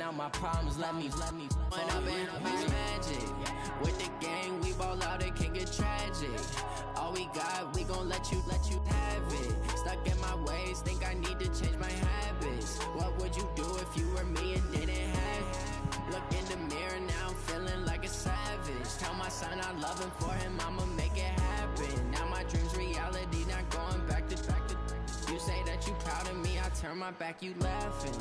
drown out my problems. Let me went up and it's magic. With the gang, we ball out, it can get tragic. All we got, we gon' let you have it. Stuck in my ways, think I need to change my habits. What would you do if you were me and didn't have it? Look in the mirror now, I'm feeling like a savage. Tell my son I love him, for him I'ma make it happen. Now my dream's reality, not going back to. You say that you proud of me, I turn my back, you laughing.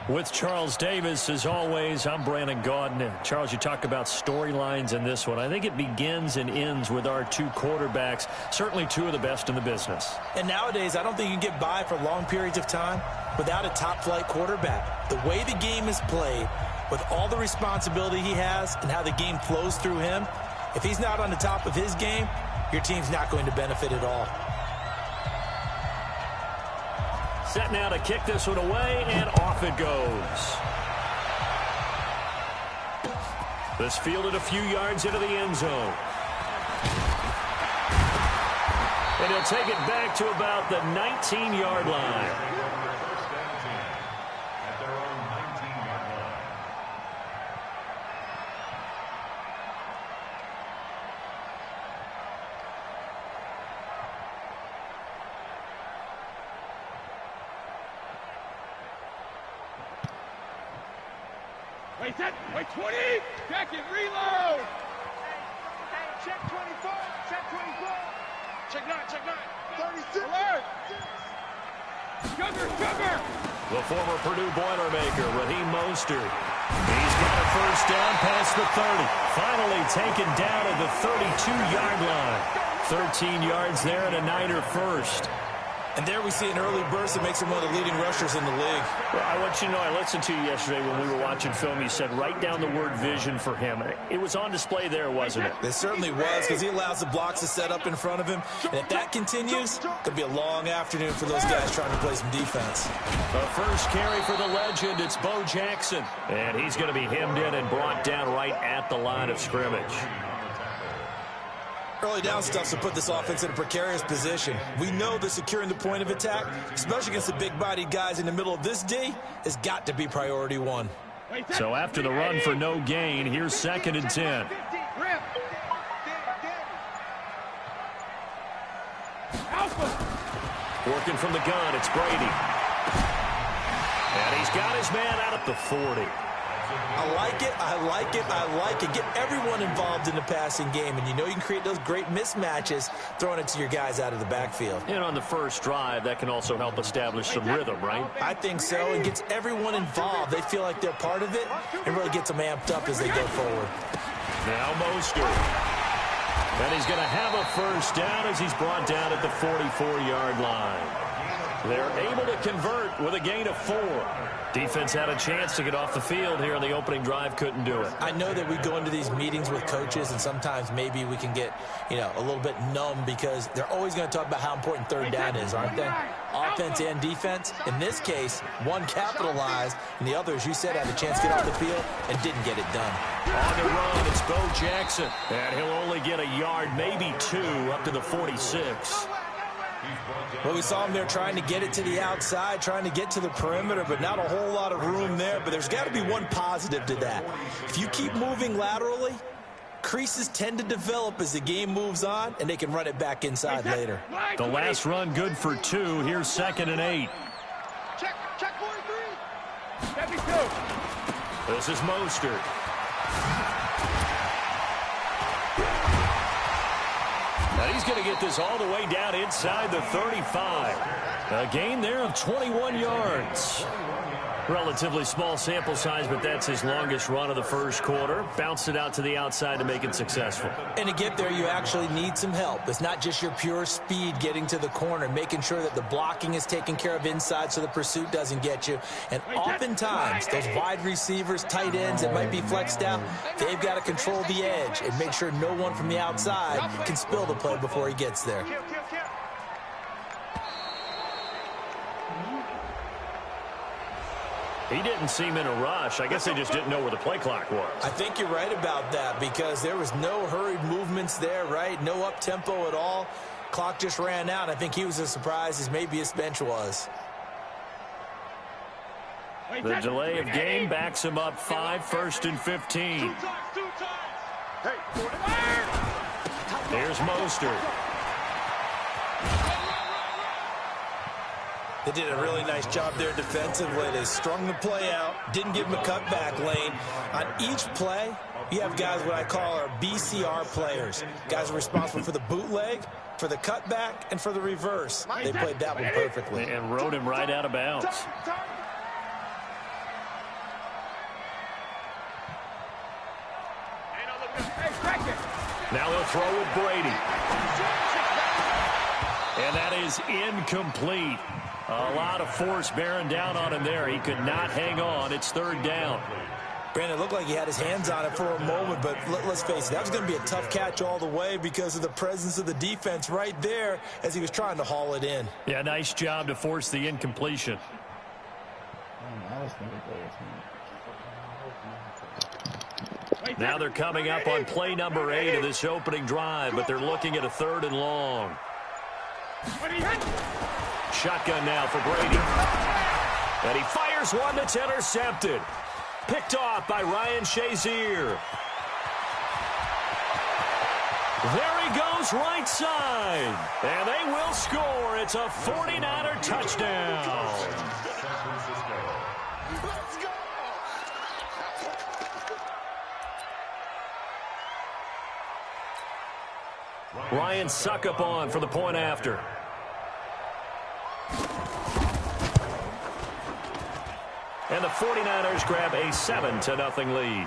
With Charles Davis, as always, I'm Brandon Gaudin. Charles, you talk about storylines in this one. I think it begins and ends with our two quarterbacks, certainly two of the best in the business. And nowadays, I don't think you can get by for long periods of time without a top-flight quarterback. The way the game is played, with all the responsibility he has and how the game flows through him, if he's not on the top of his game, your team's not going to benefit at all. Set now to kick this one away, and off it goes. This fielded a few yards into the end zone. And he'll take it back to about the 19-yard line. Wait, set, wait, 20, check it, reload. Check 24, check 24. Check 9, 36. Alert. Sugar. The former Purdue Boilermaker, Raheem Mostert. He's got a first down past the 30. Finally taken down at the 32-yard line. 13 yards there and a Niner first. And there we see an early burst that makes him one of the leading rushers in the league. Well, I want you to know, I listened to you yesterday when we were watching film. You said write down the word vision for him. It was on display there, wasn't it? It certainly was, because he allows the blocks to set up in front of him. And if that continues, it'll be a long afternoon for those guys trying to play some defense. The first carry for the legend, it's Bo Jackson. And he's going to be hemmed in and brought down right at the line of scrimmage. Early down stuff to put this offense in a precarious position. We know that securing the point of attack, especially against the big-bodied guys in the middle of this D, has got to be priority one. So after the run for no gain, here's 2nd and 10. Working from the gun, it's Brady. And he's got his man out at the 40. I like it. Get everyone involved in the passing game, and you know you can create those great mismatches throwing it to your guys out of the backfield. And on the first drive, that can also help establish some rhythm, right? I think so, and gets everyone involved. They feel like they're part of it, and really gets them amped up as they go forward. Now Mostert. And he's going to have a first down as he's brought down at the 44-yard line. They're able to convert with a gain of 4. Defense had a chance to get off the field here on the opening drive, couldn't do it. I know that we go into these meetings with coaches, and sometimes maybe we can get, a little bit numb because they're always going to talk about how important third down is, aren't they? Offense and defense. In this case, one capitalized, and the other, as you said, had a chance to get off the field and didn't get it done. On the run, it's Bo Jackson. And he'll only get a yard, maybe 2, up to the 46. Well, we saw him there trying to get it to the outside, trying to get to the perimeter, but not a whole lot of room there. But there's got to be one positive to that. If you keep moving laterally, creases tend to develop as the game moves on, and they can run it back inside later. The last run good for 2. Here's 2nd and 8. Check 43. This is Mostert. And he's going to get this all the way down inside the 35. A gain there of 21 yards. Relatively small sample size, but that's his longest run of the first quarter. Bounced it out to the outside to make it successful. And to get there, you actually need some help. It's not just your pure speed getting to the corner, making sure that the blocking is taken care of inside so the pursuit doesn't get you. And oftentimes, those wide receivers, tight ends that might be flexed out, they've got to control the edge and make sure no one from the outside can spill the play before he gets there. He didn't seem in a rush. I guess they just didn't know where the play clock was. I think you're right about that because there was no hurried movements there, right? No up-tempo at all. Clock just ran out. I think he was as surprised as maybe his bench was. The delay of game backs him up 5, 1st and 15. Two times. Hey, Here's Mostert. They did a really nice job there defensively. They strung the play out, didn't give him a cutback lane. On each play, you have guys what I call our BCR players. Guys are responsible for the bootleg, for the cutback, and for the reverse. They played that one perfectly. And rode him right out of bounds. Now he'll throw with Brady. And that is incomplete. A lot of force bearing down on him there. He could not hang on. It's 3rd down. Brandon, it looked like he had his hands on it for a moment, but let's face it, that was going to be a tough catch all the way because of the presence of the defense right there as he was trying to haul it in. Yeah, nice job to force the incompletion. Now they're coming up on play number 8 of this opening drive, but they're looking at a 3rd and long. Shotgun now for Brady. And he fires one that's intercepted. Picked off by Ryan Shazier. There he goes right side. And they will score. It's a 49er touchdown. Ryan Suckup on for the point after. And the 49ers grab a 7-0 lead.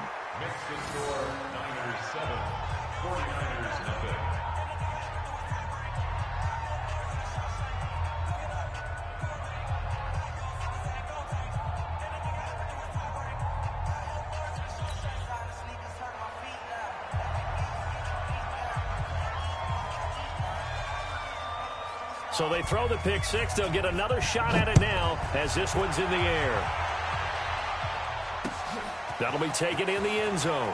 So they throw the pick six. They'll get another shot at it now as this one's in the air. That'll be taken in the end zone.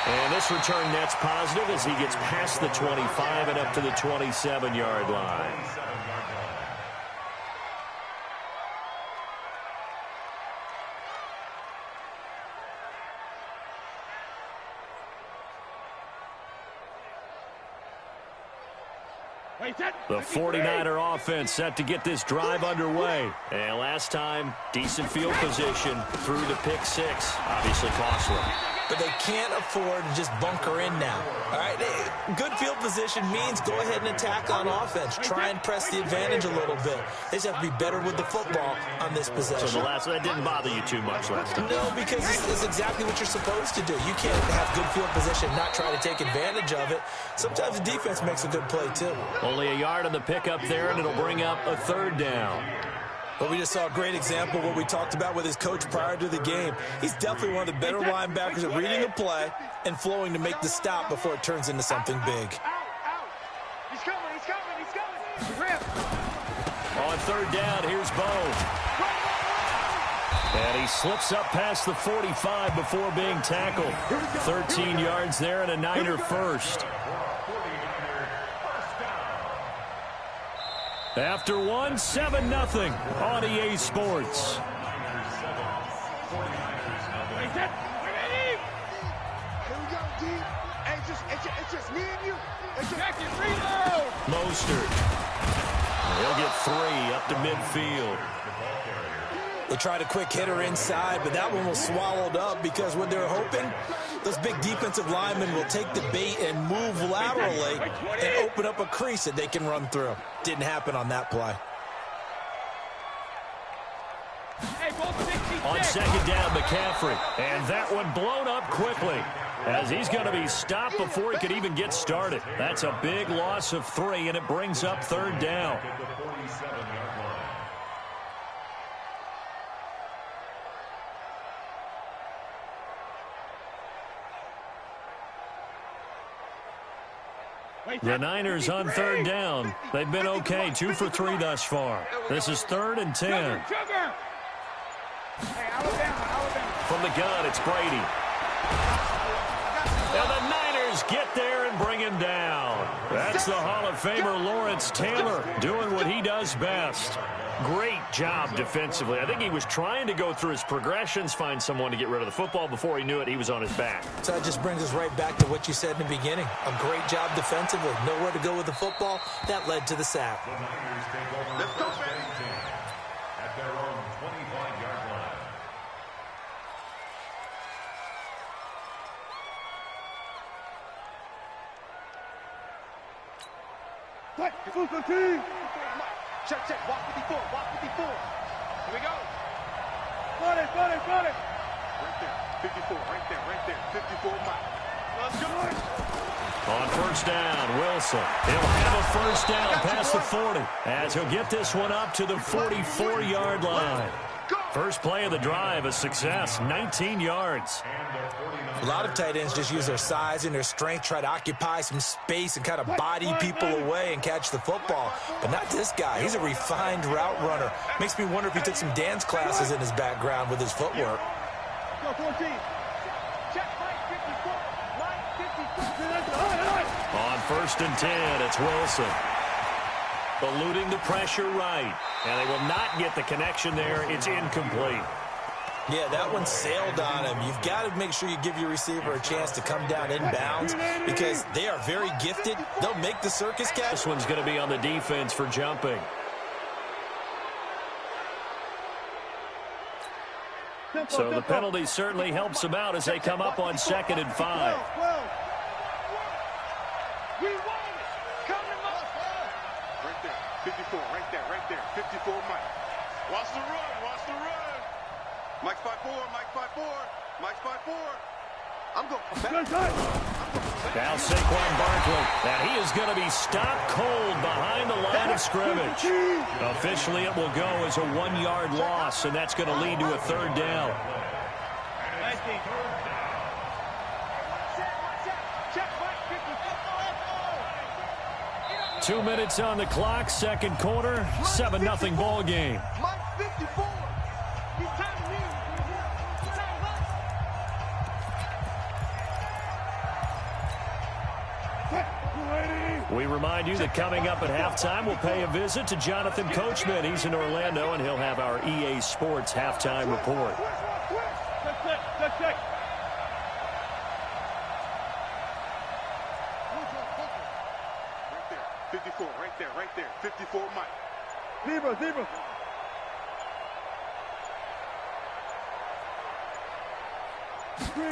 And this return net's positive as he gets past the 25 and up to the 27-yard line. The 49er offense set to get this drive underway. And last time, decent field position through the pick six. Obviously costly. But they can't afford to just bunker in now. All right, good field position means go ahead and attack on offense. Try and press the advantage a little bit. They just have to be better with the football on this possession. So that didn't bother you too much last time? No, because it's exactly what you're supposed to do. You can't have good field position, not try to take advantage of it. Sometimes the defense makes a good play, too. Only a yard on the pickup there, and it'll bring up a 3rd down. But we just saw a great example of what we talked about with his coach prior to the game. He's definitely one of the better linebackers at reading a play and flowing to make the stop before it turns into something big. He's coming. On 3rd down, here's Bo. And he slips up past the 45 before being tackled. 13 yards there and a Niner first. After one, 7-0 on EA Sports. It's just me and you. Reload. Mostert. He'll get 3 up to midfield. They tried a quick hitter inside, but that one was swallowed up because what they're hoping, those big defensive linemen will take the bait and move laterally and open up a crease that they can run through. Didn't happen on that play. On 2nd down, McCaffrey. And that one blown up quickly as he's going to be stopped before he could even get started. That's a big loss of 3, and it brings up 3rd down. The Niners on third down. They've been okay, 2 for 3 thus far. This is 3rd and 10. From the gun, it's Brady. And the Niners get there and bring him down. That's the Hall of Famer Lawrence Taylor doing what he does best. Great job defensively. I think he was trying to go through his progressions, find someone to get rid of the football. Before he knew it, he was on his back. So that just brings us right back to what you said in the beginning. A great job defensively. Nowhere to go with the football. That led to the sack. Let's go, at their own 25-yard line. Check, walk 54, walk 54. Here we go. Got it. Right there, 54, right there. 54 Mutt. Let's go. On first down, Wilson. He'll have a first down past the 40 as he'll get this one up to the 44-yard line. First play of the drive, a success, 19 yards. A lot of tight ends just use their size and their strength, try to occupy some space and kind of body people away and catch the football. But not this guy. He's a refined route runner. Makes me wonder if he took some dance classes in his background with his footwork. Go, 14. Check, right 54. On first and 10, it's Wilson. Eluding the pressure right. And they will not get the connection there. It's incomplete. Yeah, that one sailed on him. You've got to make sure you give your receiver a chance to come down inbounds because they are very gifted. They'll make the circus catch. This one's going to be on the defense for jumping. So the penalty certainly helps them out as they come up on 2nd and 5. We won it. Coming up. Right there. 54. Right there. 54 Mike. Watch the run. Mike's 5'4. Mike's 5'4. I'm going back. Now Saquon Barkley. And he is going to be stopped cold behind the line of scrimmage. Officially, it will go as a 1-yard loss, and that's going to lead to a 3rd down. 2 minutes on the clock, 2nd quarter, 7-0 ball game. Mike 54. We remind you that coming up at halftime, we'll pay a visit to Jonathan Coachman. He's in Orlando, and he'll have our EA Sports halftime report. Check. 54, right there. 54 Mike. Zebra.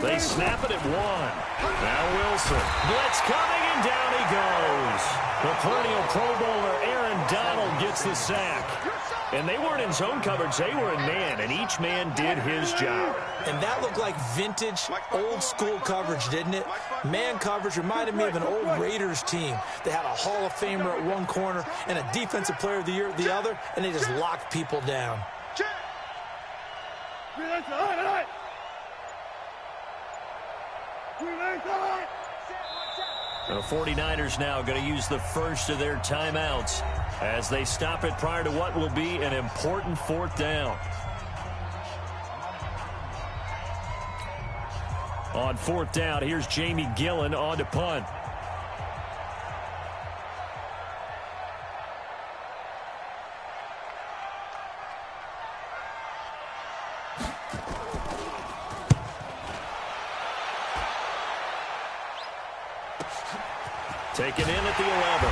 They snap it at 1. Now Wilson. Blitz coming, and down he goes. The perennial Pro Bowler Aaron Donald gets the sack. And they weren't in zone coverage. They were in man, and each man did his job. And that looked like vintage, old-school coverage, didn't it? Man coverage reminded me of an old Raiders team. They had a Hall of Famer at one corner and a Defensive Player of the Year at the other, and they just locked people down. The 49ers now going to use the first of their timeouts as they stop it prior to what will be an important 4th down. On 4th down, here's Jamie Gillen on to punt. Taken in at the 11.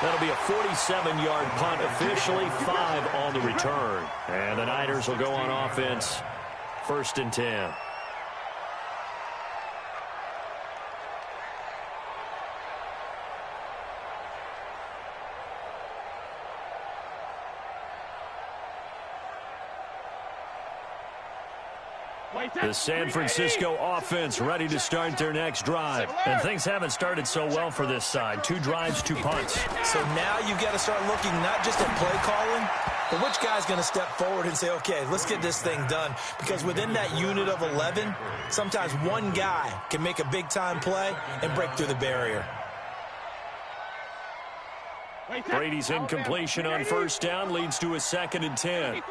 That'll be a 47-yard punt, officially 5 on the return. And the Niners will go on offense, 1st and 10. The San Francisco offense ready to start their next drive. And things haven't started so well for this side. 2 drives, 2 punts. So now you've got to start looking not just at play calling, but which guy's going to step forward and say, okay, let's get this thing done. Because within that unit of 11, sometimes one guy can make a big-time play and break through the barrier. Brady's incompletion on first down leads to a 2nd and 10.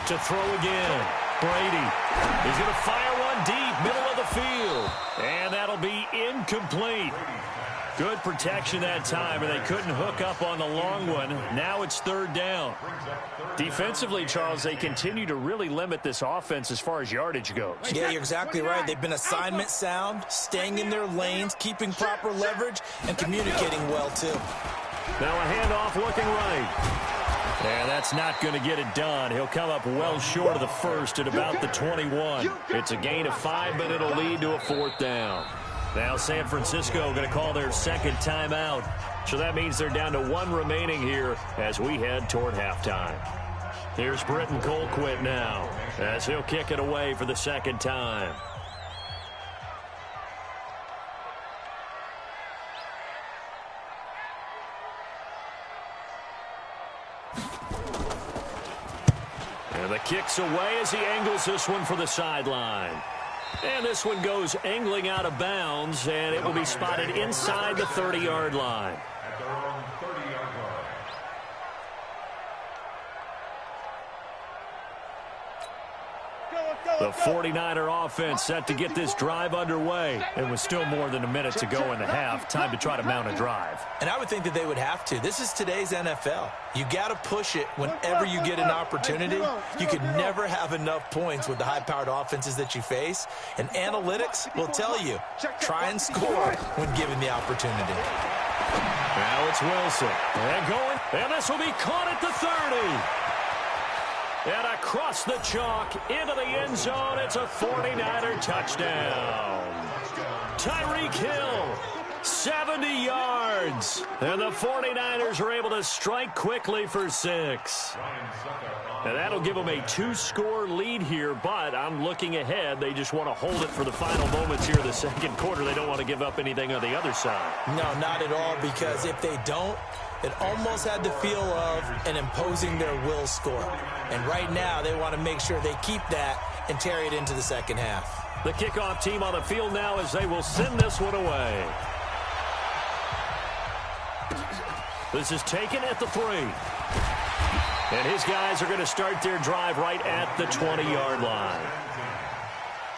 To throw again. Brady. He's going to fire one deep, middle of the field. And that'll be incomplete. Good protection that time, and they couldn't hook up on the long one. Now it's 3rd down. Defensively, Charles, they continue to really limit this offense as far as yardage goes. Yeah, you're exactly right. They've been assignment sound, staying in their lanes, keeping proper leverage, and communicating well, too. Now a handoff looking right. And that's not going to get it done. He'll come up well short of the first at about the 21. It's a gain of 5, but it'll lead to a 4th down. Now San Francisco going to call their 2nd timeout. So that means they're down to 1 remaining here as we head toward halftime. Here's Britton Colquitt now as he'll kick it away for the 2nd time. And the kick's away as he angles this one for the sideline. And this one goes angling out of bounds, and it will be spotted inside the 30-yard line. At their own 30-yard line. The 49er offense set to get this drive underway. And with still more than a minute to go in the half, time to try to mount a drive. And I would think that they would have to. This is today's NFL. You got to push it whenever you get an opportunity. You can never have enough points with the high-powered offenses that you face. And analytics will tell you, try and score when given the opportunity. Now it's Wilson. And going. And this will be caught at the 30. And across the chalk into the end zone, it's a 49er touchdown. Tyreek Hill, 70 yards. And the 49ers are able to strike quickly for 6. And that'll give them a 2-score lead here, but I'm looking ahead. They just want to hold it for the final moments here of the 2nd quarter. They don't want to give up anything on the other side. No, not at all, because if they don't, it almost had the feel of an imposing their will score. And right now, they want to make sure they keep that and carry it into the 2nd half. The kickoff team on the field now as they will send this one away. This is taken at the 3. And his guys are going to start their drive right at the 20-yard line.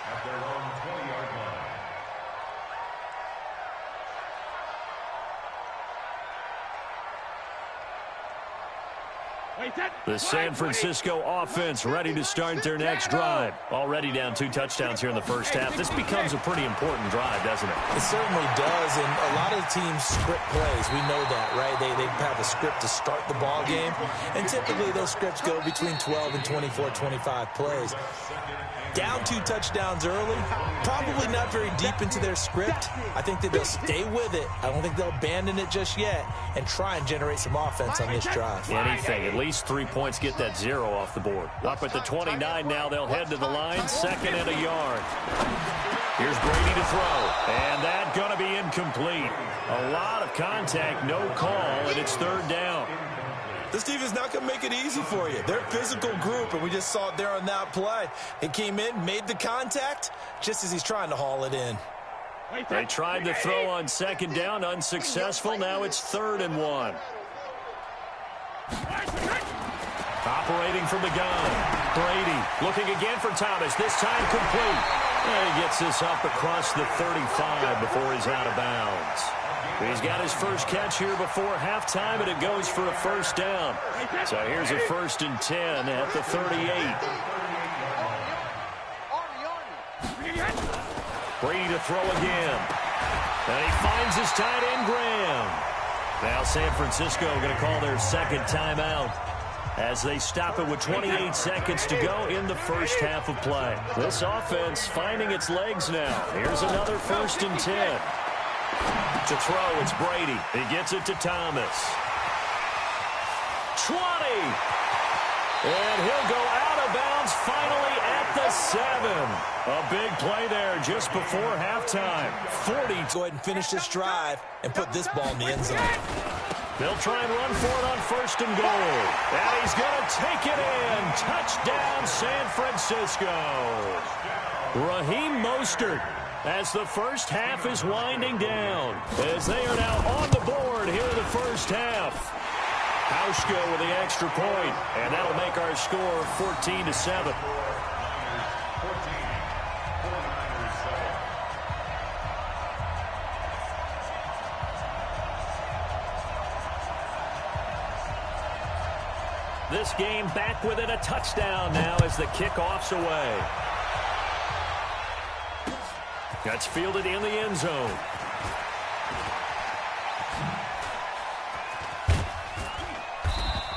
At their own 20-yard line. The San Francisco offense ready to start their next drive. Already down 2 touchdowns here in the first half. This becomes a pretty important drive, doesn't it? It certainly does, and a lot of the teams script plays. We know that, right? They have a script to start the ball game, and typically those scripts go between 12 and 24, 25 plays. Down 2 touchdowns early, probably not very deep into their script. I think that they'll stay with it. I don't think they'll abandon it just yet and try and generate some offense on this drive. Anything. At least 3 points get that 0 off the board. Up at the 29 now, they'll head to the line. 2nd and a yard. Here's Brady to throw. And that's going to be incomplete. A lot of contact, no call, and it's 3rd down. This defense not going to make it easy for you. They're a physical group, and we just saw it there on that play. He came in, made the contact, just as he's trying to haul it in. They tried to throw on 2nd down, unsuccessful. Now it's 3rd and 1. Operating from the gun. Brady looking again for Thomas. This time complete. And he gets this up across the 35 before he's out of bounds. He's got his first catch here before halftime, and it goes for a 1st down. So here's a 1st and 10 at the 38. Brady to throw again. And he finds his tight end, Graham. Now San Francisco going to call their 2nd timeout as they stop it with 28 seconds to go in the first half of play. This offense finding its legs now. Here's another 1st and 10. To throw, it's Brady. He gets it to Thomas. 20. And he'll go out of bounds finally at the 7. A big play there just before halftime. 40. Go ahead and finish this drive and put this ball in the end zone. They'll try and run for it on 1st and goal. And he's going to take it in. Touchdown, San Francisco. Raheem Mostert as the first half is winding down. As they are now on the board here in the first half. Hauschka with the extra point, and that'll make our score 14-7. This game back within a touchdown now as the kickoff's away. That's fielded in the end zone.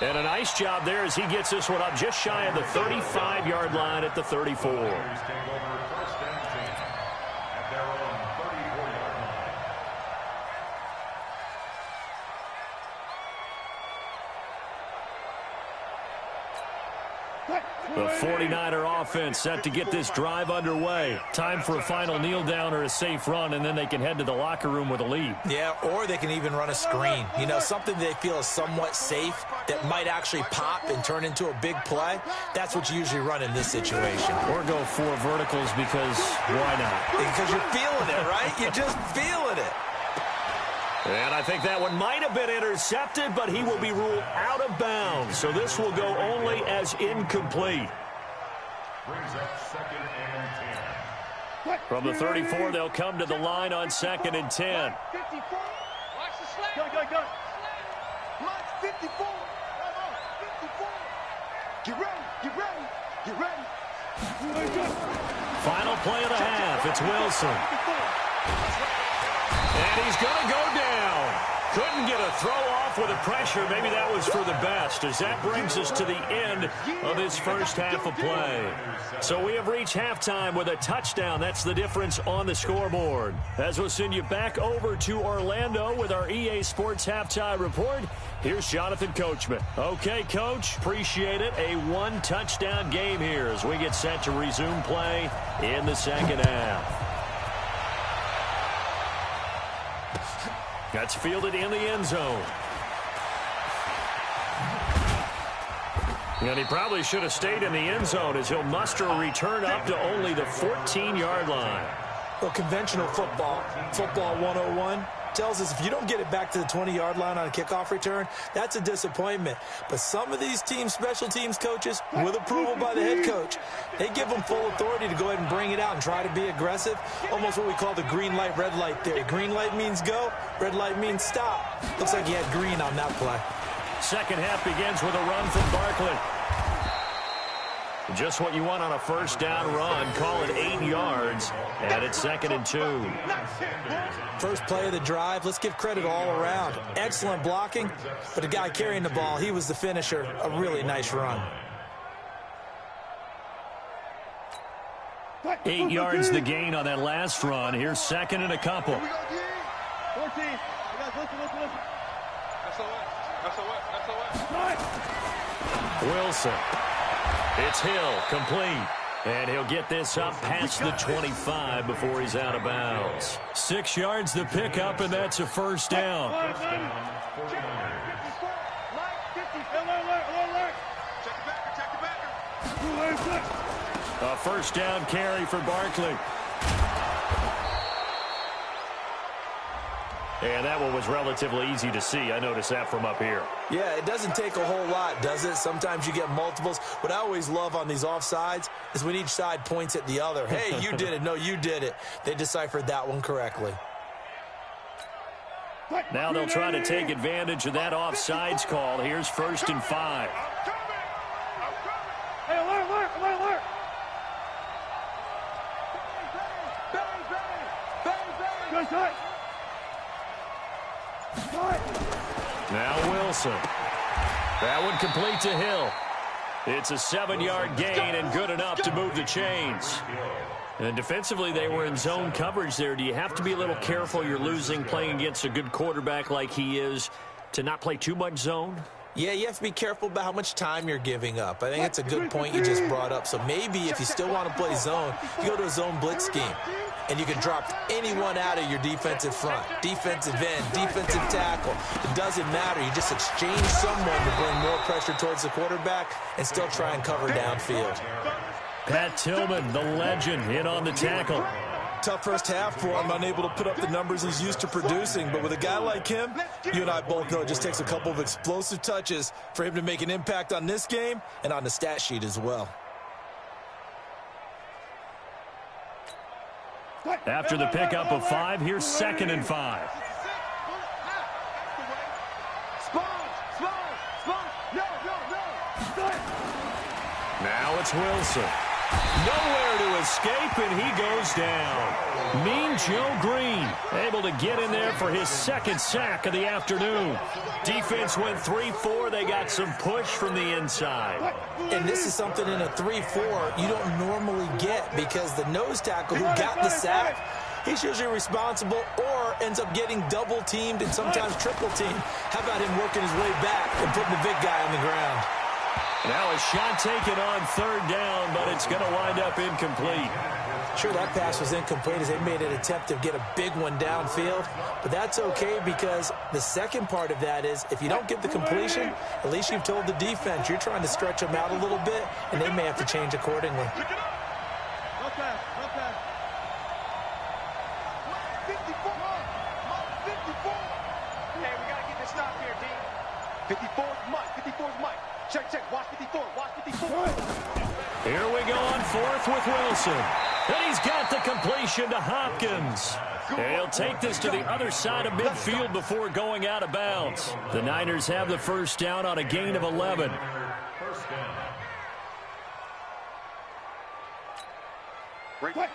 And a nice job there as he gets this one up just shy of the 35-yard line at the 34. The 49er offense set to get this drive underway. Time for a final kneel down or a safe run, and then they can head to the locker room with a lead. Yeah, or they can even run a screen. You know, something they feel is somewhat safe that might actually pop and turn into a big play. That's what you usually run in this situation. Or go 4 verticals because why not? Because you're feeling it, right? You're just feeling it. And I think that one might have been intercepted, but he will be ruled out of bounds. So this will go only as incomplete. Brings up 2nd and 10. From the 34, they'll come to the line on 2nd and 10. 54. Watch the slant. Go. Mutt, 54. 54. Get ready. Final play of the half. It's Wilson. And he's going to go down. Couldn't get a throw off with the pressure. Maybe that was for the best, as that brings us to the end of this first half of play. So we have reached halftime with a touchdown. That's the difference on the scoreboard. As we'll send you back over to Orlando with our EA Sports Halftime Report, here's Jonathan Coachman. Okay, Coach, appreciate it. A 1-touchdown game here as we get set to resume play in the second half. That's fielded in the end zone. And he probably should have stayed in the end zone as he'll muster a return up to only the 14-yard line. Well, conventional football 101, tells us if you don't get it back to the 20-yard line on a kickoff return, that's a disappointment. But some of these special teams coaches, with approval by the head coach, they give them full authority to go ahead and bring it out and try to be aggressive. Almost what we call the green light, red light theory. Green light means go, red light means stop. Looks like he had green on that play. Second half begins with a run from Barkley. Just what you want on a first down run. Call it 8 yards, and it's 2nd and 2. First play of the drive. Let's give credit all around. Excellent blocking, but the guy carrying the ball, he was the finisher. A really nice run. 8 yards the gain on that last run. Here's 2nd and a couple. 14. Listen. Wilson. It's Hill, complete. And he'll get this up past the 25 before he's out of bounds. 6 yards the pickup, and that's a first down. A first down carry for Barkley. And that one was relatively easy to see. I noticed that from up here. Yeah, it doesn't take a whole lot, does it? Sometimes you get multiples. What I always love on these offsides is when each side points at the other. Hey, you did it. No, you did it. They deciphered that one correctly. Now they'll try to take advantage of that offsides call. Here's 1st and 5. Hey, alert. Bang. Now Wilson. That one complete to Hill. It's a 7-yard gain and good enough to move the chains. And defensively, they were in zone coverage there. Do you have to be a little careful? You're losing playing against a good quarterback like he is to not play too much zone? Yeah, you have to be careful about how much time you're giving up. I think it's a good point you just brought up. So maybe if you still want to play zone, you go to a zone blitz scheme. And you can drop anyone out of your defensive front, defensive end, defensive tackle. It doesn't matter. You just exchange someone to bring more pressure towards the quarterback and still try and cover downfield. Pat Tillman, the legend, in on the tackle. tough first half for him, unable to put up the numbers he's used to producing. But with a guy like him, you and I both know it just takes a couple of explosive touches for him to make an impact on this game and on the stat sheet as well. After the pickup of 5, here's 2nd and 5. Now it's Wilson. Nowhere to escape, and he goes down. Mean Joe Green able to get in there for his 2nd sack of the afternoon. Defense went 3-4. They got some push from the inside. And this is something in a 3-4 you don't normally get, because the nose tackle who got the sack, he's usually responsible or ends up getting double-teamed and sometimes triple-teamed. How about him working his way back and putting the big guy on the ground? Now a shot taken on 3rd down, but it's going to wind up incomplete. Sure, that pass was incomplete as they made an attempt to get a big one downfield, but that's okay, because the second part of that is if you don't get the completion, at least you've told the defense you're trying to stretch them out a little bit, and they may have to change accordingly. Check, watch 54, watch 54. Here we go on 4th with Wilson. And he's got the completion to Hopkins. And he'll take this to the other side of midfield before going out of bounds. The Niners have the 1st down on a gain of 11.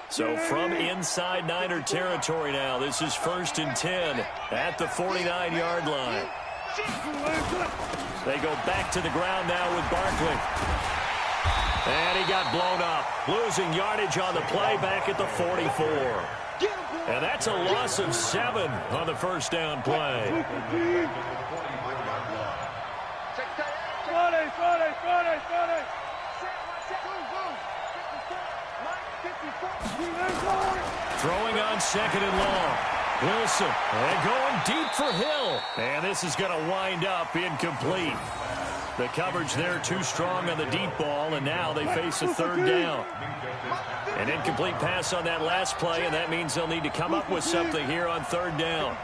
So from inside Niner territory now, this is 1st and 10 at the 49-yard line. They go back to the ground now with Barkley. And he got blown up, losing yardage on the play back at the 44. And that's a loss of 7 on the 1st down play. Throwing on 2nd and long. Wilson, and going deep for Hill. And this is going to wind up incomplete. The coverage there too strong on the deep ball, and now they face a 3rd down. An incomplete pass on that last play, and that means they'll need to come up with something here on 3rd down.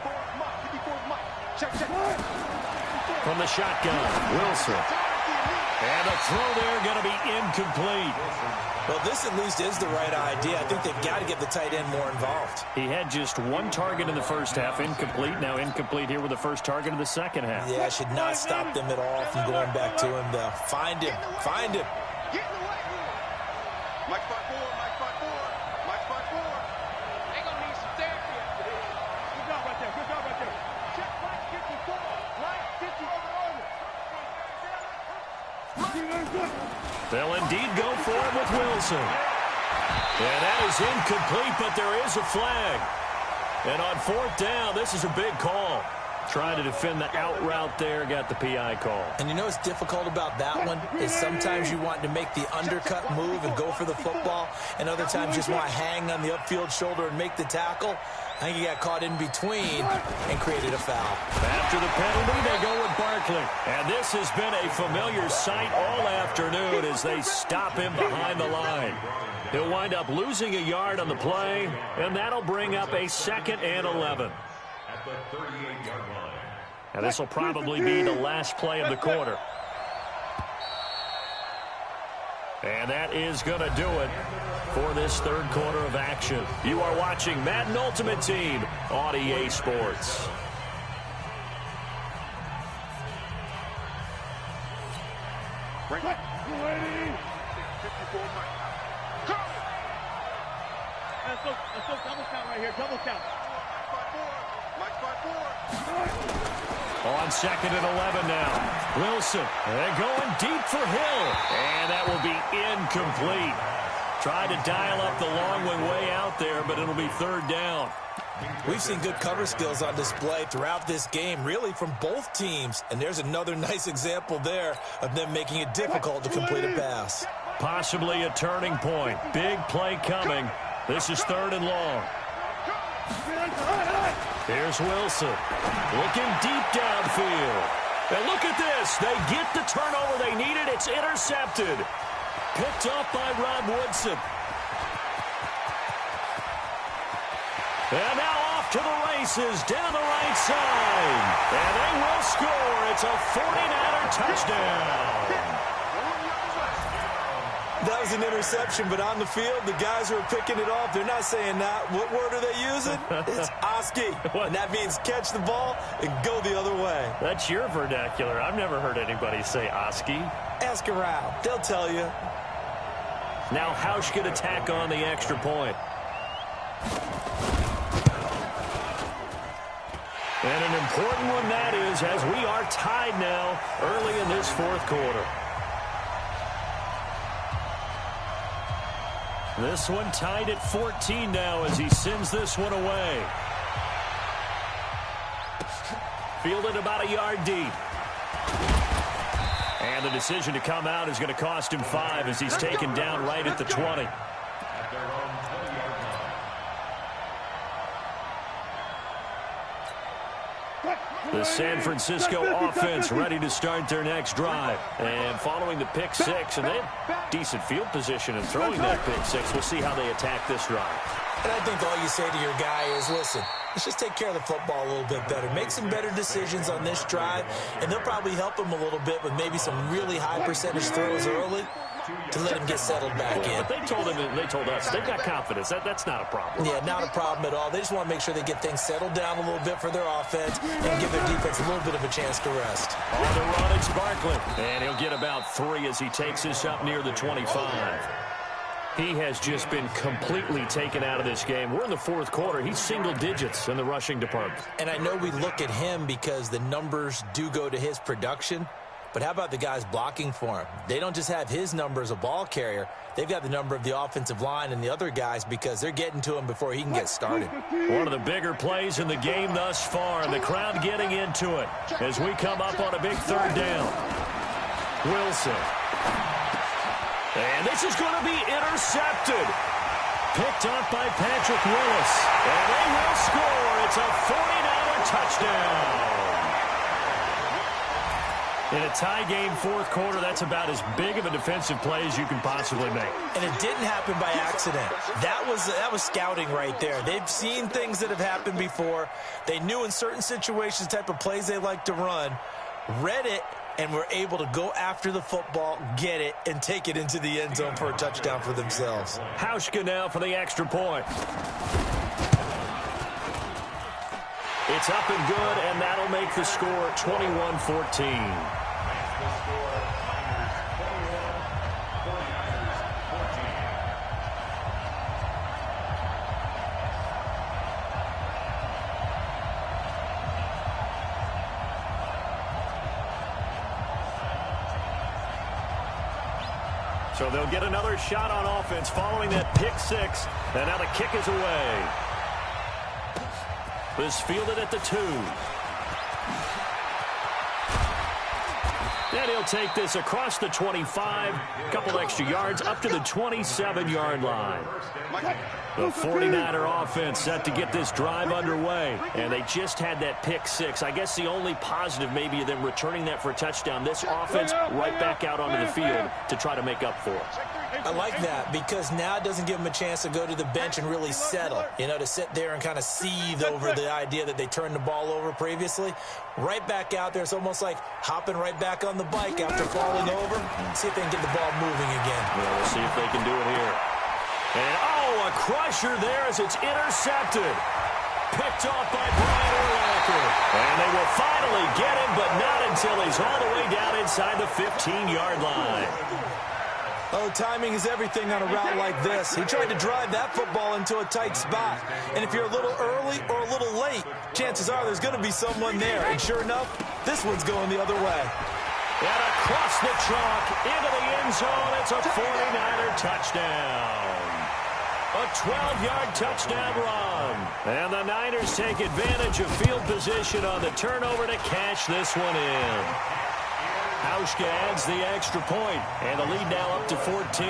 From the shotgun, Wilson. And the throw there going to be incomplete. Well, this at least is the right idea. I think they've got to get the tight end more involved. He had just 1 target in the 1st half, incomplete. Now incomplete here with the 1st target of the 2nd half. Yeah, should not stop them at all from going back to him, though. Find him. Find him. Mike 5-4, Mike 5-4, Mike 5-4. They're going to need some therapy after this. Good job right there, good job right there. Check Mike 54, Mike 50. They'll indeed go for it with Wilson. And that is incomplete, but there is a flag. And on 4th down, this is a big call. Trying to defend the out route there, got the PI call. And you know what's difficult about that one is sometimes you want to make the undercut move and go for the football, and other times you just want to hang on the upfield shoulder and make the tackle. I think he got caught in between and created a foul. After the penalty, they go with Barkley. And this has been a familiar sight all afternoon as they stop him behind the line. He'll wind up losing a yard on the play, and that'll bring up a 2nd and 11. At the 38-yard line. And this will probably be the last play of the quarter. And that is going to do it for this 3rd quarter of action. You are watching Madden Ultimate Team on EA Sports. Let's go, double count right here, double count. Mike 5-4. On 2nd and 11 now. Wilson, and going deep for Hill. And that will be incomplete. Tried to dial up the long one way out there, but it'll be 3rd down. We've seen good cover skills on display throughout this game, really from both teams. And there's another nice example there of them making it difficult to complete a pass. Possibly a turning point. Big play coming. This is 3rd and long. Here's Wilson. Looking deep downfield. And look at this. They get the turnover they needed. It's intercepted. Picked up by Rod Woodson. And now off to the races down the right side. And they will score. It's a 49er touchdown. That was an interception, but on the field, the guys who are picking it off, they're not saying that. What word are they using? It's Oski. And that means catch the ball and go the other way. That's your vernacular. I've never heard anybody say Oski. Ask around. They'll tell you. Now Hauschka to tack on the extra point. And an important one that is, as we are tied now early in this fourth quarter. This one tied at 14 now as he sends this one away. Fielded about a yard deep. And the decision to come out is going to cost him 5 as he's taken down right at the 20. The San Francisco offense ready to start their next drive. And following the pick 6, and they have decent field position in throwing that pick 6. We'll see how they attack this drive. And I think all you say to your guy is, listen, let's just take care of the football a little bit better. Make some better decisions on this drive, and they'll probably help him a little bit with maybe some really high percentage throws early to let him get settled back in. But they told him, and they told us, they've got confidence. That's not a problem. Yeah, not a problem at all. They just want to make sure they get things settled down a little bit for their offense and give their defense a little bit of a chance to rest. On the run, it's Barkley. And he'll get about 3 as he takes this up near the 25. He has just been completely taken out of this game. We're in the fourth quarter. He's single digits in the rushing department. And I know we look at him because the numbers do go to his production. But how about the guys blocking for him? They don't just have his number as a ball carrier. They've got the number of the offensive line and the other guys because they're getting to him before he can get started. One of the bigger plays in the game thus far, and the crowd getting into it as we come up on a big third down. Wilson. And this is going to be intercepted. Picked up by Patrick Willis. And they will score. It's a 49er touchdown. In a tie game fourth quarter, that's about as big of a defensive play as you can possibly make. And it didn't happen by accident. That was scouting right there. They've seen things that have happened before. They knew in certain situations the type of plays they like to run, read it, and were able to go after the football, get it, and take it into the end zone for a touchdown for themselves. Hauschka now for the extra point. It's up and good, and that'll make the score 21-14. So they'll get another shot on offense following that pick 6, and now the kick is away. This fielded at the 2. And he'll take this across the 25, a couple extra yards, up to the 27-yard line. The 49er offense set to get this drive underway. And they just had that pick 6. I guess the only positive maybe of them returning that for a touchdown. This offense right back out onto the field to try to make up for it. I like that because now it doesn't give them a chance to go to the bench and really settle, to sit there and kind of seethe over the idea that they turned the ball over previously. Right back out there, it's almost like hopping right back on the bike after falling over. See if they can get the ball moving again. Well, we'll see if they can do it here. And, a crusher there as it's intercepted. Picked off by Brian Urlacher. And they will finally get him, but not until he's all the way down inside the 15-yard line. Oh, timing is everything on a route like this. He tried to drive that football into a tight spot. And if you're a little early or a little late, chances are there's going to be someone there. And sure enough, this one's going the other way. And across the chalk, into the end zone, it's a 49er touchdown. A 12-yard touchdown run. And the Niners take advantage of field position on the turnover to cash this one in. Hauschka adds the extra point, and the lead now up to 14.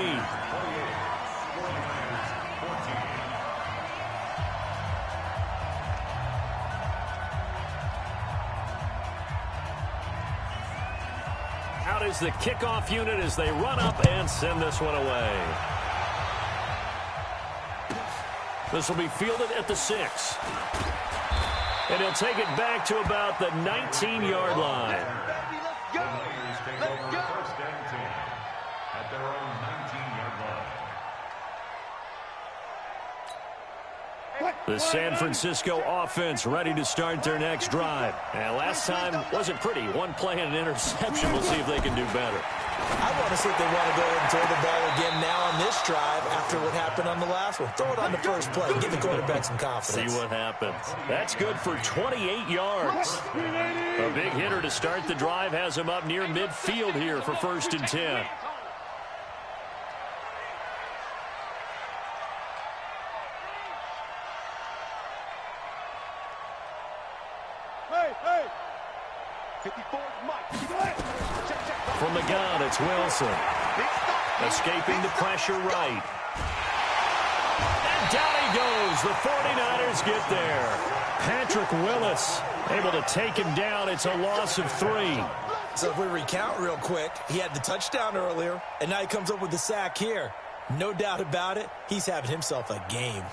Out is the kickoff unit as they run up and send this one away. This will be fielded at the 6. And he'll take it back to about the 19-yard line. Let's go. Let's go. First and 10 at their own 19-yard line. The San Francisco offense ready to start their next drive. And last time wasn't pretty. One play and an interception. We'll see if they can do better. I want to see if they want to go ahead and throw the ball again now on this drive after what happened on the last one. Throw it on the first play and give the quarterback some confidence. See what happens. That's good for 28 yards. A big hitter to start the drive has him up near midfield here for 1st and 10. Hey. 54 Mutt. From the gun, it's Wilson. Escaping the pressure right. And down he goes. The 49ers get there. Patrick Willis able to take him down. It's a loss of 3. So if we recount real quick, he had the touchdown earlier, and now he comes up with the sack here. No doubt about it, he's having himself a game.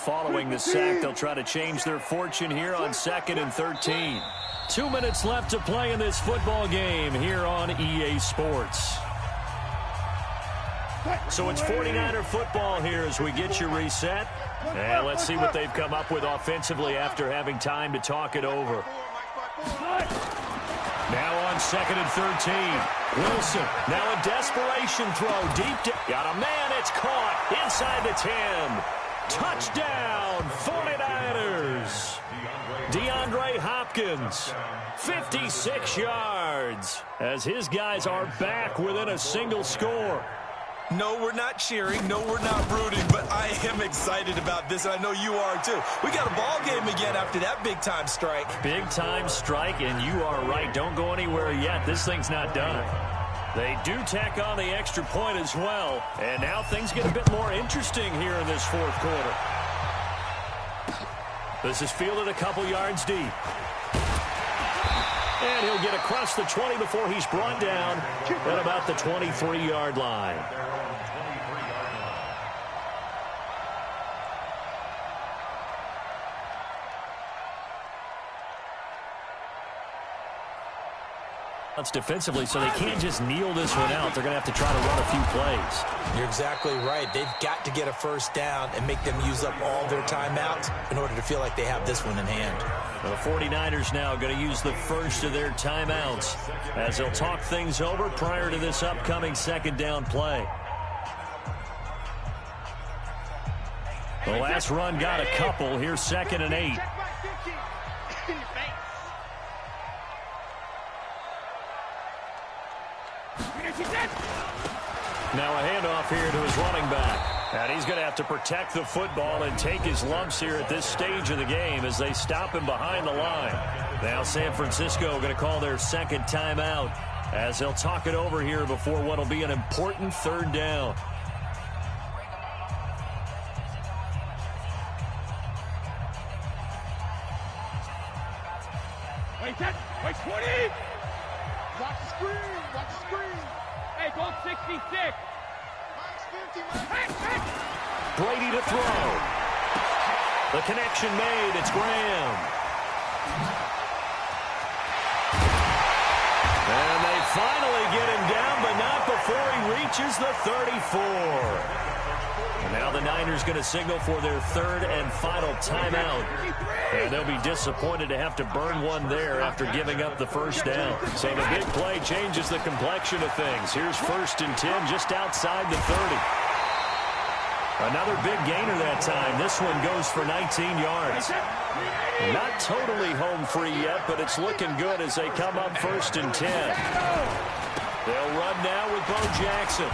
Following the sack, they'll try to change their fortune here on 2nd and 13. 2 minutes left to play in this football game here on EA Sports. So it's 49er football here as we get you reset. And let's see what they've come up with offensively after having time to talk it over. Now on 2nd and 13. Wilson, now a desperation throw deep down. Got a man, it's caught inside the 10. Touchdown, 49ers. DeAndre Hopkins, 56 yards, as his guys are back within a single score. No, we're not cheering. No, we're not rooting, but I am excited about this, and I know you are too. We got a ball game again after that big-time strike. Big-time strike, and you are right. Don't go anywhere yet. This thing's not done. They do tack on the extra point as well, and now things get a bit more interesting here in this 4th quarter. This is fielded a couple yards deep. And he'll get across the 20 before he's brought down at about the 23-yard line. It's defensively, so they can't just kneel this one out. They're going to have to try to run a few plays. You're exactly right. They've got to get a first down and make them use up all their timeouts in order to feel like they have this one in hand. Well, the 49ers now going to use the first of their timeouts as they'll talk things over prior to this upcoming 2nd down play. The last run got a couple. Here's 2nd and 8. Now a handoff here to his running back. And he's going to have to protect the football and take his lumps here at this stage of the game as they stop him behind the line. Now San Francisco going to call their 2nd timeout as they'll talk it over here before what will be an important 3rd down. Wait, 20! Watch the screen! Watch the screen! Hey, go 66! Brady to throw. The connection made. It's Graham. And they finally get him down, but not before he reaches the 34. And now the Niners going to signal for their 3rd and final timeout. And they'll be disappointed to have to burn one there after giving up the first down. So the big play changes the complexion of things. Here's 1st and 10 just outside the 30. Another big gainer that time. This one goes for 19 yards. Not totally home free yet, but it's looking good as they come up 1st and 10. They'll run now with Bo Jackson.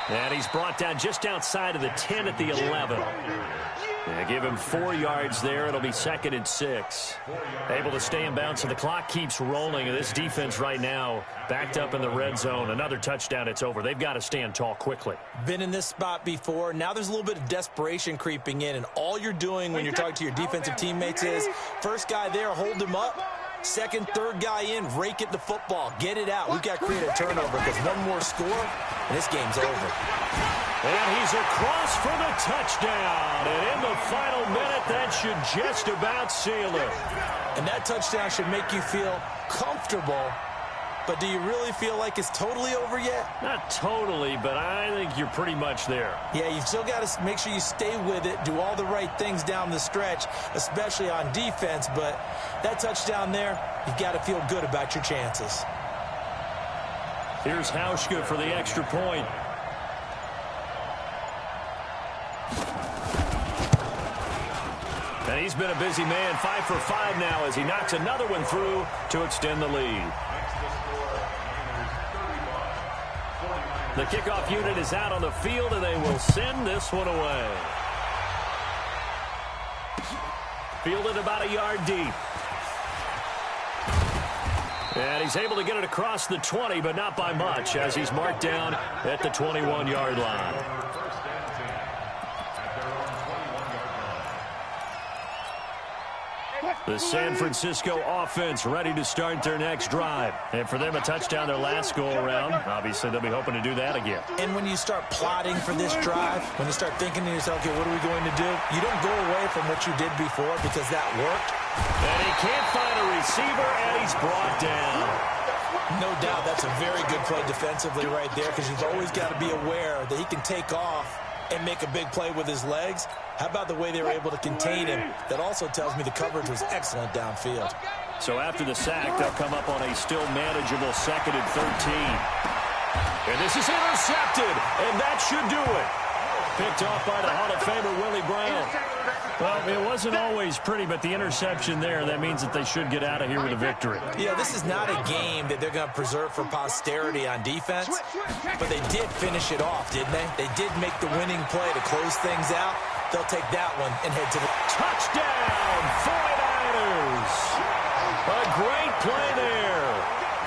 And he's brought down just outside of the 10 at the 11. Yeah, give him 4 yards there. It'll be 2nd and 6. Able to stay in bounds, so the clock keeps rolling. And this defense right now backed up in the red zone. Another touchdown, it's over. They've got to stand tall quickly. Been in this spot before. Now there's a little bit of desperation creeping in. And all you're doing when you're talking to your defensive teammates is, first guy there, hold him up. 2nd, 3rd guy in, rake it the football. Get it out. We've got to create a turnover because one more score, and this game's over. And he's across for the touchdown. And in the final minute, that should just about seal it. And that touchdown should make you feel comfortable. But do you really feel like it's totally over yet? Not totally, but I think you're pretty much there. Yeah, you've still got to make sure you stay with it, do all the right things down the stretch, especially on defense. But that touchdown there, you've got to feel good about your chances. Here's Hauschka for the extra point. And he's been a busy man, 5 for 5 now as he knocks another one through to extend the lead. The kickoff unit is out on the field, and they will send this one away. Fielded about a yard deep. And he's able to get it across the 20, but not by much, as he's marked down at the 21-yard line. The San Francisco offense ready to start their next drive. And for them, a touchdown their last go-around. Obviously, they'll be hoping to do that again. And when you start plotting for this drive, when you start thinking to yourself, okay, what are we going to do? You don't go away from what you did before because that worked. And he can't find a receiver, and he's brought down. No doubt that's a very good play defensively right there because you've always got to be aware that he can take off and make a big play with his legs. How about the way they were able to contain him? That also tells me the coverage was excellent downfield. So after the sack, they'll come up on a still manageable 2nd and 13. And this is intercepted, and that should do it. Picked off by the Hall of Famer, Willie Brown. Well, it wasn't always pretty, but the interception there, that means that they should get out of here with a victory. Yeah, this is not a game that they're going to preserve for posterity on defense, but they did finish it off, didn't they? They did make the winning play to close things out. They'll take that one and head to the touchdown, 49ers. A great play there.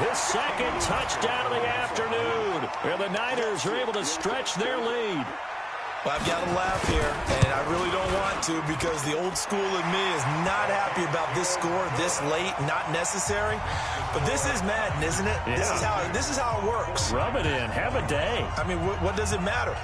His second touchdown of the afternoon. And the Niners are able to stretch their lead. Well, I've got to laugh here, and I really don't want to because the old school in me is not happy about this score this late, not necessary. But this is Madden, isn't it? Yeah. This is how it works. Rub it in. Have a day. I mean, what does it matter?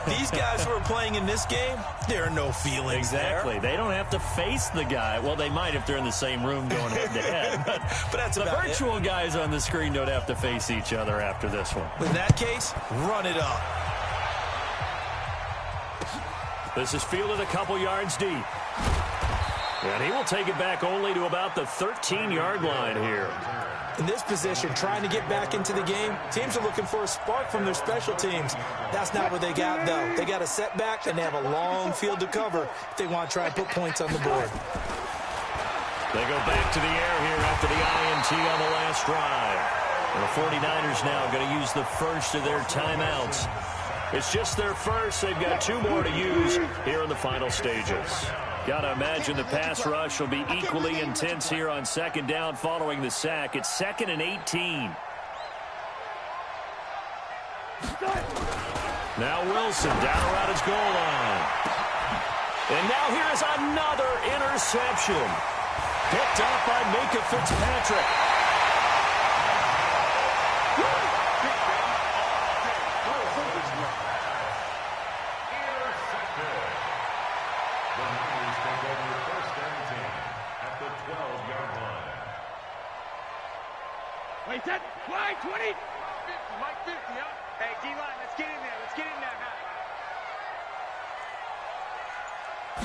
These guys who are playing in this game, there are no feelings exactly. there. They don't have to face the guy. Well, they might if they're in the same room going head-to-head. But that's the virtual guys on the screen don't have to face each other after this one. In that case, run it up. This is fielded a couple yards deep. And he will take it back only to about the 13-yard line here. In this position, trying to get back into the game, teams are looking for a spark from their special teams. That's not what they got, though. They got a setback, and they have a long field to cover if they want to try and put points on the board. They go back to the air here after the INT on the last drive. And the 49ers now going to use the first of their timeouts. It's just their first. They've got 2 more to use here in the final stages. Got to imagine the pass rush will be equally intense here on 2nd down following the sack. It's 2nd and 18. Now Wilson down around his goal line. And now here is another interception. Picked up by Minka Fitzpatrick. Wait, that fly 20. Mike 50, huh? Hey, D-line, let's get in there. Let's get in there, man.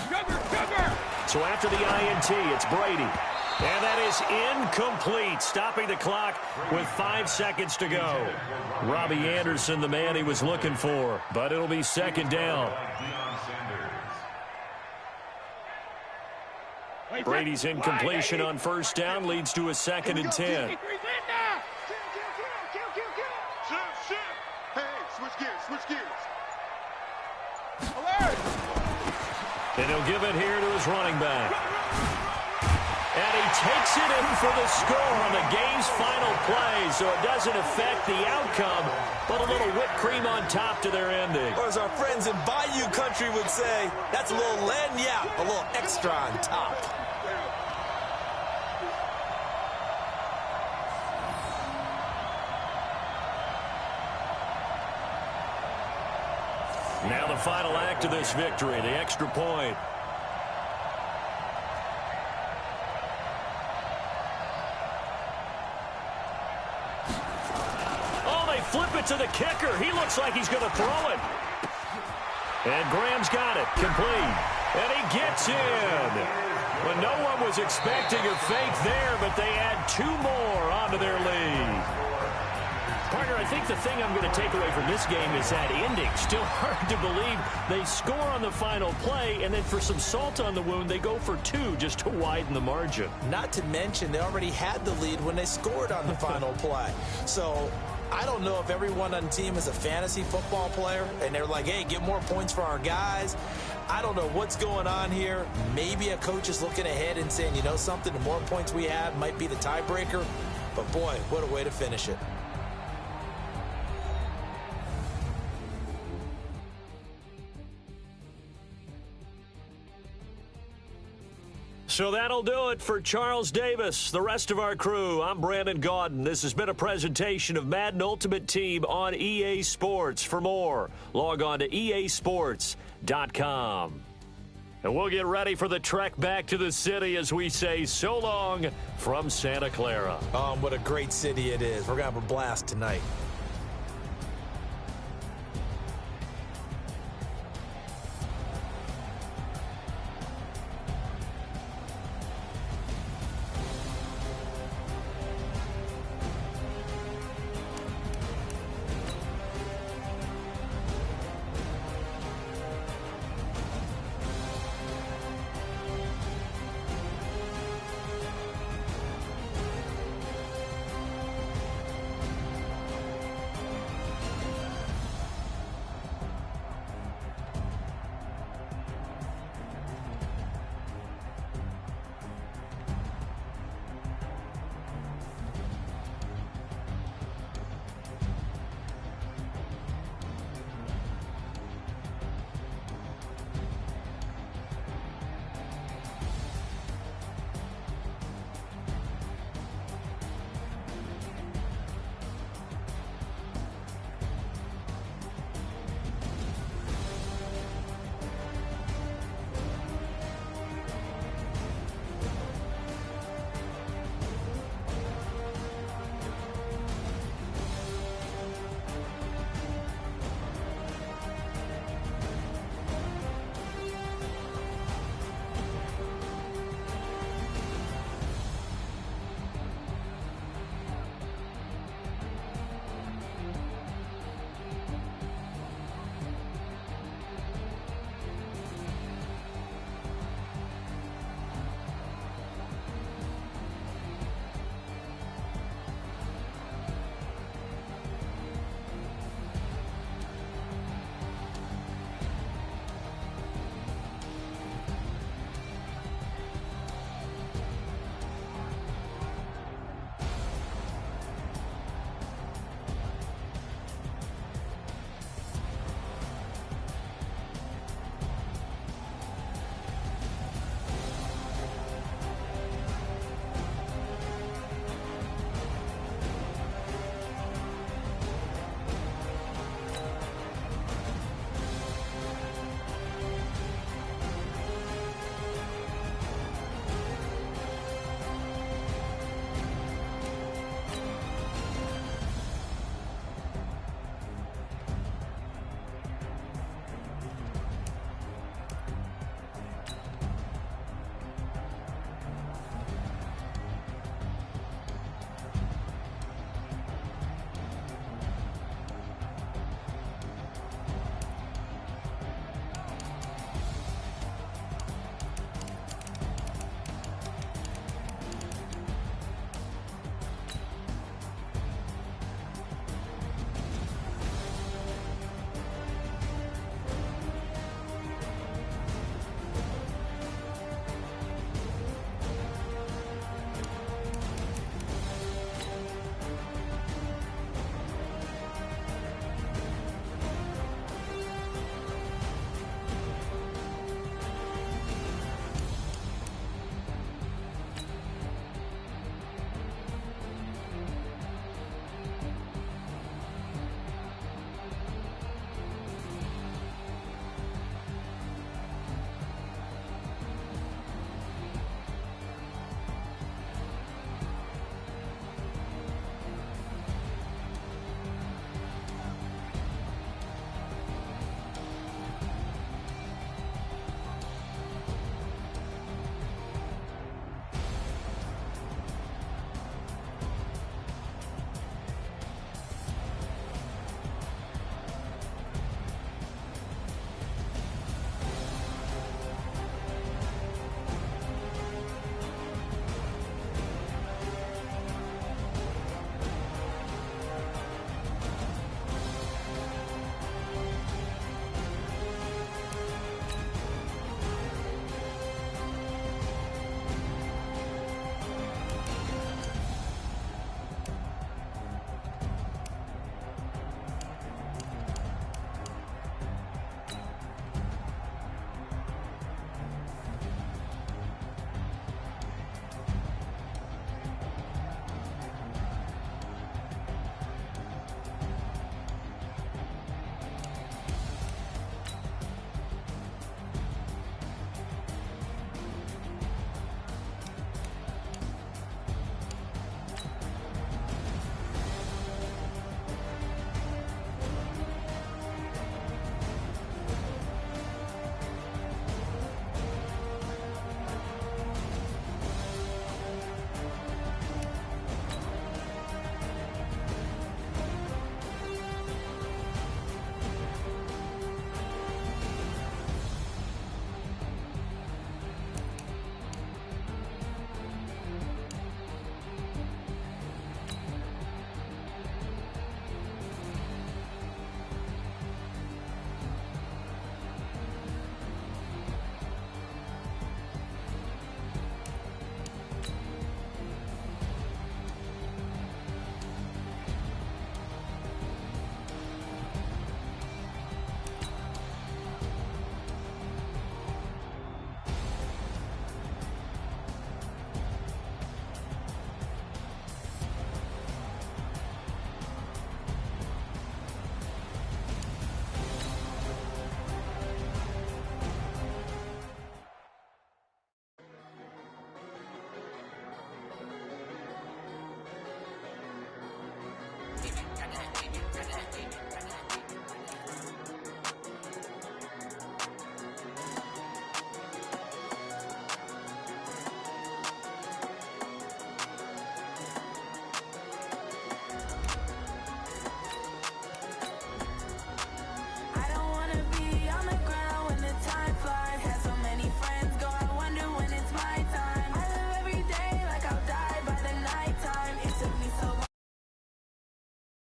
Sugar! So after the INT, it's Brady. And that is incomplete, stopping the clock with 5 seconds to go. Robbie Anderson, the man he was looking for, but it'll be 2nd down. Brady's incompletion on 1st down leads to a 2nd and 10. Switch gears. Alert! And he'll give it here to his running back. And he takes it in for the score on the game's final play, so it doesn't affect the outcome, but a little whipped cream on top to their ending. Or as our friends in Bayou Country would say, that's a little lagniappe, a little extra on top. Now the final act of this victory, the extra point. Oh, they flip it to the kicker. He looks like he's going to throw it. And Graham's got it, complete. And he gets in. When no one was expecting a fake there, but they add 2 more onto their lead. Partner, I think the thing I'm going to take away from this game is that ending. Still hard to believe they score on the final play, and then for some salt on the wound, they go for 2 just to widen the margin. Not to mention, they already had the lead when they scored on the final play. So I don't know if everyone on the team is a fantasy football player, and they're like, hey, get more points for our guys. I don't know what's going on here. Maybe a coach is looking ahead and saying, you know something, the more points we have might be the tiebreaker. But, boy, what a way to finish it. So that'll do it for Charles Davis, the rest of our crew. I'm Brandon Gaudin. This has been a presentation of Madden Ultimate Team on EA Sports. For more, log on to easports.com. And we'll get ready for the trek back to the city as we say so long from Santa Clara. What a great city it is. We're going to have a blast tonight.